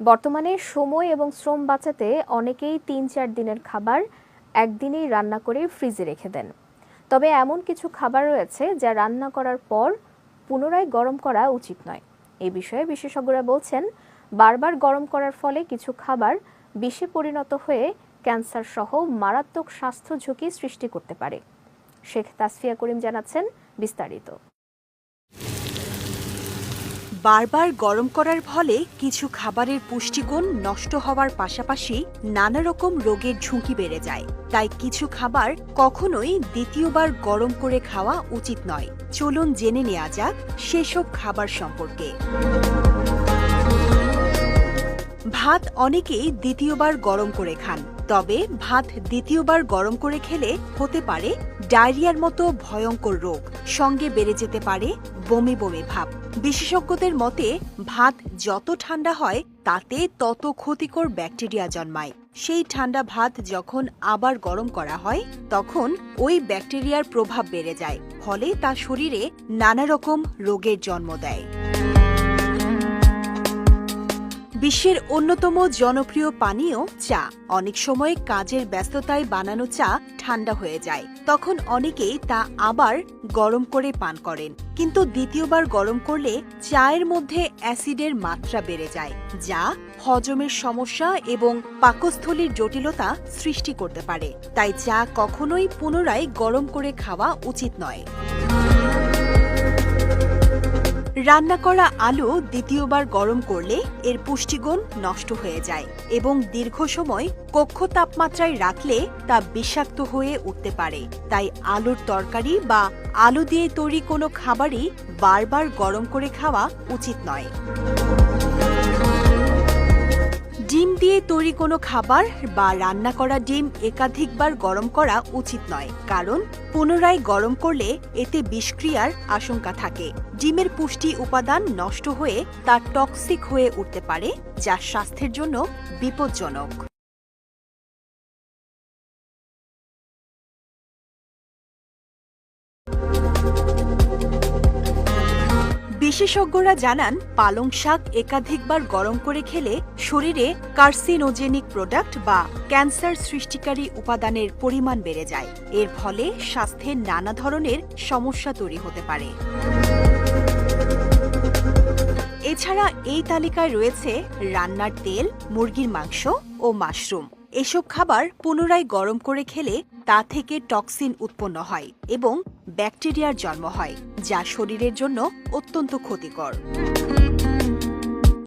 বর্তমানে সময় এবং শ্রম বাঁচাতে অনেকেই ৩-৪ দিনের খাবার একদিনেই রান্না করে ফ্রিজে রেখে দেন। তবে এমন কিছু খাবার রয়েছে যা রান্না করার পর পুনরায় গরম করা উচিত নয়। এই বিষয়ে বিশেষজ্ঞরা বলছেন, বারবার গরম করার ফলে কিছু খাবার বিষে পরিণত হয়ে ক্যান্সার সহ মারাত্মক স্বাস্থ্য ঝুঁকি সৃষ্টি করতে পারে। শেখ তাসফিয়া করিম জানাচ্ছেন বিস্তারিত। বারবার গরম করার ফলে কিছু খাবারের পুষ্টিগুণ নষ্ট হওয়ার পাশাপাশি নানা রকম রোগের ঝুঁকি বেড়ে যায়। তাই কিছু খাবার কখনোই দ্বিতীয়বার গরম করে খাওয়া উচিত নয়। চলুন জেনে নেওয়া যাক সেসব খাবার সম্পর্কে। ভাত অনেকেই দ্বিতীয়বার গরম করে খান, তবে ভাত দ্বিতীয়বার গরম করে খেলে হতে পারে ডায়রিয়ার মতো ভয়ঙ্কর রোগ, সঙ্গে বেড়ে যেতে পারে বমি বমি ভাব। বিশেষজ্ঞদের মতে ভাত যত ঠান্ডা হয় তাতে তত ক্ষতিকর ব্যাকটেরিয়া জন্মায়। সেই ঠান্ডা ভাত যখন আবার গরম করা হয় তখন ওই ব্যাকটেরিয়ার প্রভাব বেড়ে যায়, ফলে তা শরীরে নানা রকম রোগের জন্ম দেয়। বিশ্বের অন্যতম জনপ্রিয় পানীয় চা। অনেক সময় কাজের ব্যস্ততায় বানানো চা ঠান্ডা হয়ে যায়, তখন অনেকেই তা আবার গরম করে পান করেন। কিন্তু দ্বিতীয়বার গরম করলে চায়ের মধ্যে অ্যাসিডের মাত্রা বেড়ে যায়, যা হজমের সমস্যা এবং পাকস্থলীর জটিলতা সৃষ্টি করতে পারে। তাই চা কখনোই পুনরায় গরম করে খাওয়া উচিত নয়। রান্না করা আলু দ্বিতীয়বার গরম করলে এর পুষ্টিগুণ নষ্ট হয়ে যায় এবং দীর্ঘ সময় কক্ষ তাপমাত্রায় রাখলে তা বিষাক্ত হয়ে উঠতে পারে। তাই আলুর তরকারি বা আলু দিয়ে তৈরি কোনো খাবারই বারবার গরম করে খাওয়া উচিত নয়। ডিম দিয়ে তৈরি কোনো খাবার বা রান্না করা ডিম একাধিকবার গরম করা উচিত নয়, কারণ পুনরায় গরম করলে এতে বিষক্রিয়ার আশঙ্কা থাকে। ডিমের পুষ্টি উপাদান নষ্ট হয়ে তা টক্সিক হয়ে উঠতে পারে, যা স্বাস্থ্যের জন্য বিপজ্জনক। বিশেষজ্ঞরা জানান, পালং শাক একাধিকবার গরম করে খেলে শরীরে কার্সিনোজেনিক প্রোডাক্ট বা ক্যান্সার সৃষ্টিকারী উপাদানের পরিমাণ বেড়ে যায়। এর ফলে স্বাস্থ্যের নানা ধরনের সমস্যা তৈরি হতে পারে। এছাড়া এই তালিকায় রয়েছে রান্নার তেল, মুরগির মাংস ও মাশরুম। এসব খাবার পুনরায় গরম করে খেলে তা থেকে টক্সিন উৎপন্ন হয় এবং ব্যাকটেরিয়ার জন্ম হয়, যা শরীরের জন্য অত্যন্ত ক্ষতিকর।